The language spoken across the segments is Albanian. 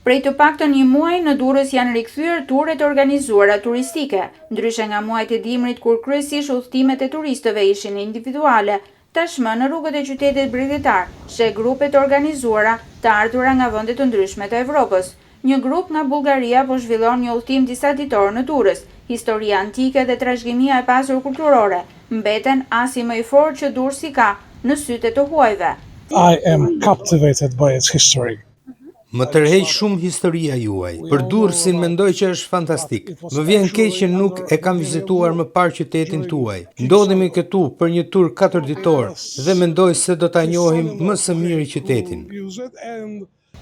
Prej të paktën një muaj në Durrës janë rikthyer turet organizuara turistike, ndryshe nga muajt e dimrit kur kryesisht udhëtimet e turistëve ishin individuale. Tashmë në rrugët e qytetit bregdetar sheh grupe të organizuara të ardhura nga vende të ndryshme të Evropës. Një grup nga Bullgaria po zhvillon një udhëtim disa ditor në Durrës. Historia antike dhe trashëgimia e pasur kulturore mbeten asi më i fortë që Durrësi ka në sytë të huajve. I am captivated by its history. Më tërheq shumë historia juaj. Për Durrësin mendoj që është fantastik. Më vjen keq që nuk e kam vizituar më parë qytetin tuaj. Ndodhemi këtu për një tur 4 ditor dhe mendoj se do ta njohim më së miri qytetin.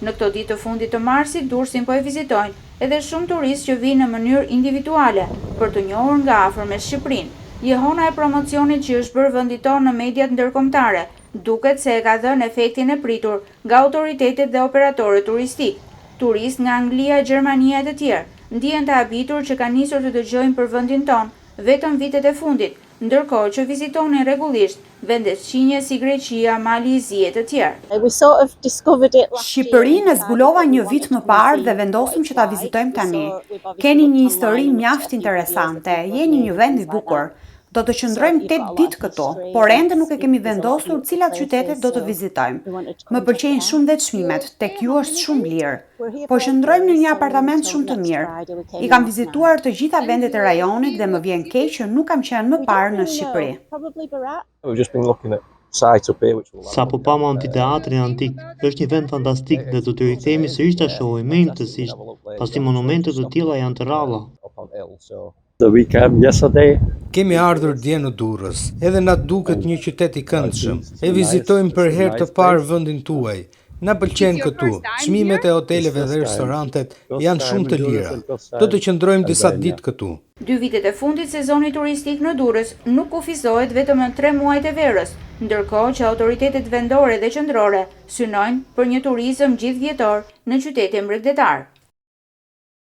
Në këto ditë të fundit të marsit, Durrësin po e vizitojnë edhe shumë turistë që vinë në mënyrë individuale për të njohur nga afër me Shqipërinë. Jehona e promocionit që është bërë vendi tonë në mediat ndërkombëtare duket se e ka dhënë efektin e pritur nga autoritetet dhe operatorët turistik. Turistë nga Anglia, Gjermania e të tjerë ndihen të habitur që kanë nisur të dëgjojnë për vendin tonë vetëm vitet e fundit, ndërkohë që vizitonin rregullisht vende sqinje si Greqia, Mali i Zi e të tjerë. Shqipërinë e zbulova një vit më parë dhe vendosëm që ta vizitojmë tani. Keni një histori mjaft interesante, jeni një vend i bukur. Do të qëndrojmë 8 ditë këtu, por ende nuk e kemi vendosur cilat qytete do të vizitojmë. Më pëlqejnë shumë dhe çmimet, tek ju është shumë lirë. Po qëndrojmë në një apartament shumë të mirë. I kam vizituar të gjitha vendet e rajonit dhe më vjen keq që nuk kam qenë më parë në Shqipëri. Sa po pam amfiteatrin antik, është një vend fantastik dhe do të rikthehemi sërish ta shohim më intensisht, pasi monumente të tilla janë të rralla. Kemi ardhur dje në Durrës, edhe na duket një qytet i këndshëm. E vizitojmë për herë të parë vendin tuaj. Na pëlqen këtu. Çmimet e hoteleve dhe restorantet janë shumë të lira. Do të qëndrojmë disa ditë këtu. 2 vitet e fundit sezoni turistik në Durrës nuk kufizohet vetëm në 3 muajt e verës, ndërkohë që autoritetet vendore dhe qendrore synojnë për një turizëm gjithvjetor në qytetin bregdetar.